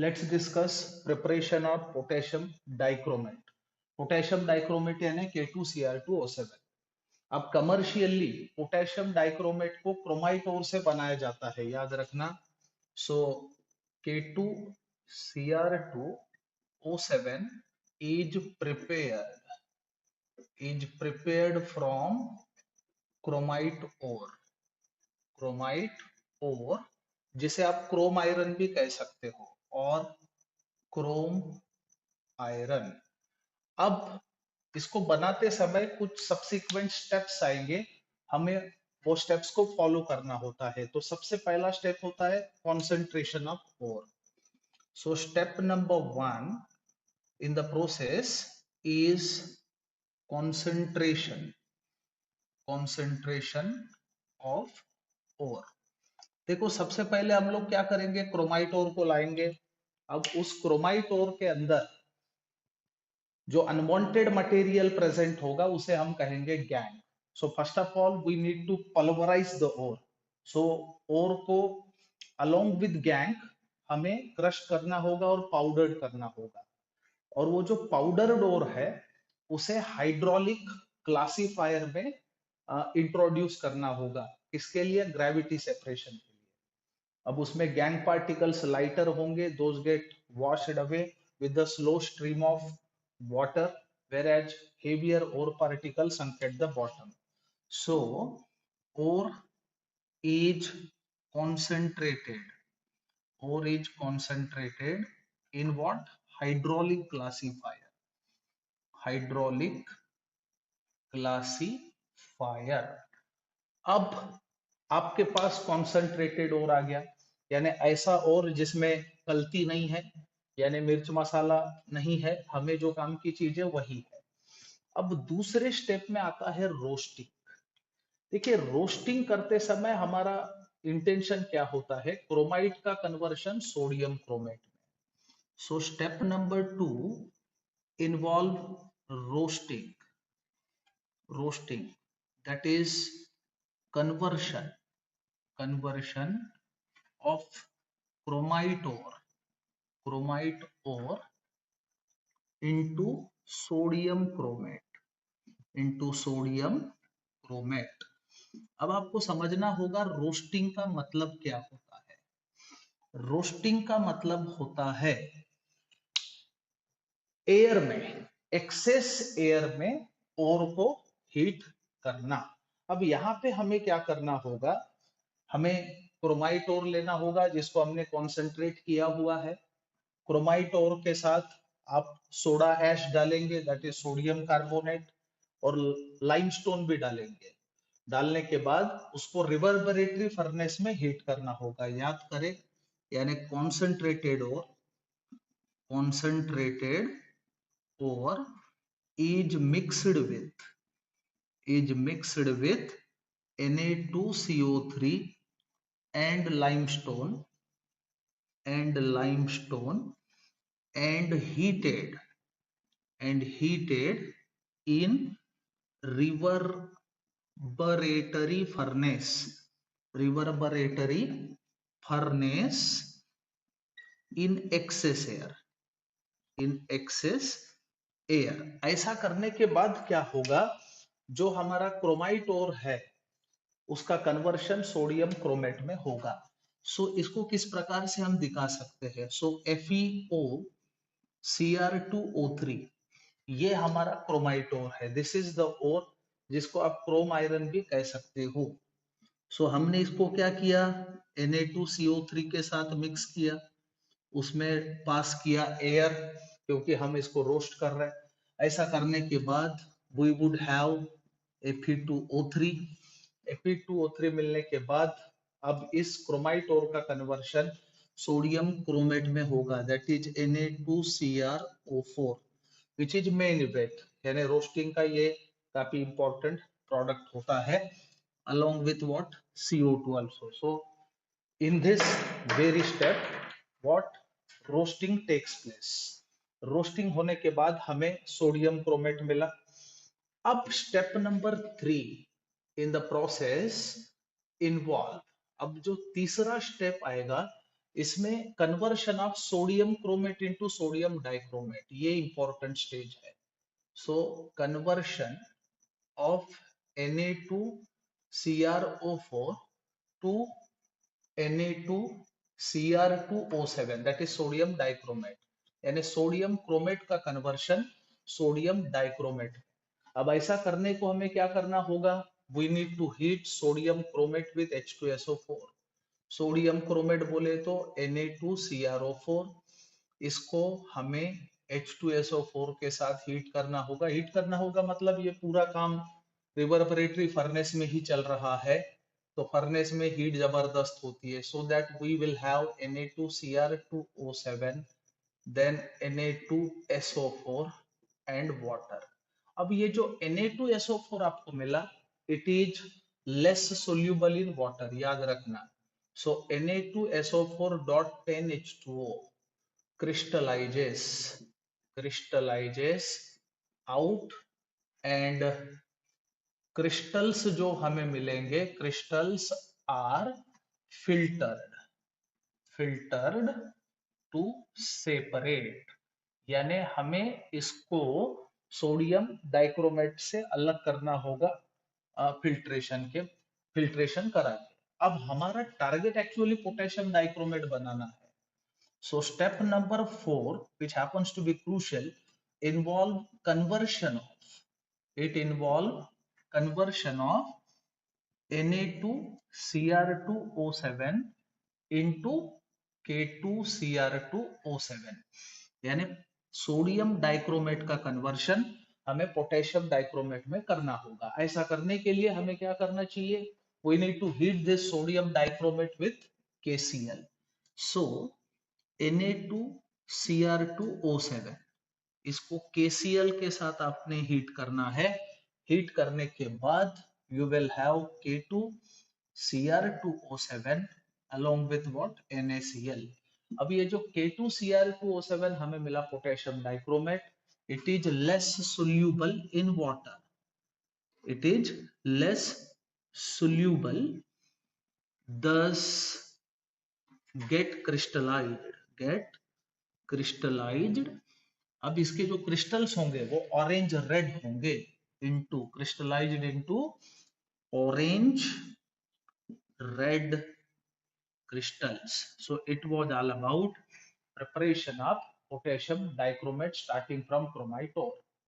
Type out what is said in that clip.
Let's discuss preparation of potassium dichromate. Potassium dichromate यानी K2Cr2O7। अब commercially potassium dichromate को chromite ore से बनाया जाता है, याद रखना। So K2Cr2O7 is prepared from chromite ore. Chromite ore जिसे आप क्रोम आयरन भी कह सकते हो, और क्रोम आयरन। अब इसको बनाते समय कुछ सब्सिक्वेंट स्टेप्स आएंगे, हमें वो स्टेप्स को फॉलो करना होता है। तो सबसे पहला स्टेप होता है concentration of ore. So step number 1 in the process is concentration concentration of ore. देखो, सबसे पहले हम लोग क्या करेंगे, क्रोमाइट ओर को लाएंगे। अब उस क्रोमाइट ओर के अंदर जो अनवांटेड मटेरियल प्रेजेंट होगा उसे हम कहेंगे gangue. So first of all we need to pulverise the ore. So ore को अलोंग विद गैंग हमें क्रश करना होगा और पाउडर्ड करना होगा। और वो जो पाउडर्ड ओर है उसे हाइड्रोलिक क्लासिफायर में इंट्रोड्यूस करना होगा। इसके लिए ग्रेविटी सेपरेशन के लिए। अब उसमें गैंग पार्टिकल्स लाइटर होंगे, those gate washed away with the slow stream of water, whereas heavier ore particles sunk at the bottom. So ore is concentrated. Ore is concentrated in what? Hydraulic classifier. Hydraulic classifier. अब आपके पास concentrated ओर आ गया, यानी ऐसा ओर जिसमें कल्ती नहीं है, यानी मिर्च मसाला नहीं है, हमें जो काम की चीज है वही है। अब दूसरे स्टेप में आता है रोस्टिंग। देखिए, रोस्टिंग करते समय हमारा इंटेंशन क्या होता है, क्रोमाइट का कन्वर्शन सोडियम क्रोमेट में। सो step number 2 involve roasting. Roasting that is conversion of chromite ore into sodium chromate। अब आपको समझना होगा रोस्टिंग का मतलब क्या होता है। रोस्टिंग का मतलब होता है एयर में, एक्सेस एयर में ओर को हीट करना। अब यहाँ पे हमें क्या करना होगा, हमें क्रोमाइट ओर लेना होगा जिसको हमने कॉन्सेंट्रेट किया हुआ है। क्रोमाइट ओर के साथ आप सोडा ऐश डालेंगे, दैट इज सोडियम कार्बोनेट, और लाइमस्टोन भी डालेंगे। डालने के बाद उसको रिवर्बरेटरी फर्नेस में हीट करना होगा। याद करें, यानी concentrated ore is mixed with Na2CO3 and limestone and heated in reverberatory furnace in excess air। ऐसा करने के बाद क्या होगा, जो हमारा क्रोमाइट ओर है उसका कन्वर्शन सोडियम क्रोमेट में होगा। सो इसको किस प्रकार से हम दिखा सकते हैं, सो FeOCr2O3 ये हमारा क्रोमाइट ओर है। दिस इज द ओर जिसको आप क्रोम आयरन भी कह सकते हो। सो हमने इसको क्या किया, Na2CO3 के साथ मिक्स किया, उसमें पास किया एयर, क्योंकि हम इसको रोस्ट कर रहे हैं। ऐसा करने के बाद we would have Fe2O3। Fe2O3 मिलने के बाद अब इस क्रोमाइट ओर का कन्वर्शन सोडियम क्रोमेट में होगा, that is Na2Cr O4 which is main effect. यानी रोस्टिंग का ये काफी इंपॉर्टेंट प्रोडक्ट होता है, along with what CO2 also। So in this very step what roasting takes place। Roasting होने के बाद हमें सोडियम क्रोमेट मिला। अब step number 3 in the process involve. अब जो तीसरा स्टेप आएगा इसमें conversion of sodium chromate into sodium dichromate, ये इंपॉर्टेंट स्टेज है। So conversion of Na2CrO4 to Na2Cr2O7, that is sodium dichromate, यानी सोडियम क्रोमेट का कन्वर्शन सोडियम डाइक्रोमेट। अब ऐसा करने को हमें क्या करना होगा, we need to heat sodium chromate with H2SO4। Sodium chromate बोले तो Na2CrO4, इसको हमें H2SO4 के साथ हीट करना होगा। हीट करना होगा मतलब ये पूरा काम रिवर्बरेटरी फर्नेस में ही चल रहा है, तो फर्नेस में हीट जबरदस्त होती है। So that we will have Na2Cr2O7 then Na2SO4 and water. अब ये जो Na2SO4 आपको मिला, it is less soluble in water, याद रखना। So Na2SO4 dot 10H2O crystallizes out, and crystals जो हमें मिलेंगे, crystals are filtered to separate, यानी हमें इसको सोडियम डाइक्रोमेट से अलग करना होगा फिल्ट्रेशन करा के। अब हमारा टारगेट एक्चुअली पोटेशियम डाइक्रोमेट बनाना है। So step number 4, which happens to be crucial, involve conversion of Na2Cr2O7 into K2Cr2O7, यानी सोडियम डाइक्रोमेट का कन्वर्शन हमें पोटेशियम डाइक्रोमेट में करना होगा। ऐसा करने के लिए हमें क्या करना चाहिए, we need to heat this sodium dichromate with KCl. So Na2Cr2O7, इसको KCl के साथ आपने हीट करना है। हीट करने के बाद you will have K2Cr2O7 along with what, NaCl। अब ये जो K2Cr2O7 हमें मिला potassium dichromate, it is less soluble in water, it is less soluble, thus get crystallized। अब इसके जो क्रिस्टल्स होंगे वो ऑरेंज रेड होंगे, into crystallised into orange red crystals. So it was all about preparation of potassium dichromate starting from chromite ore.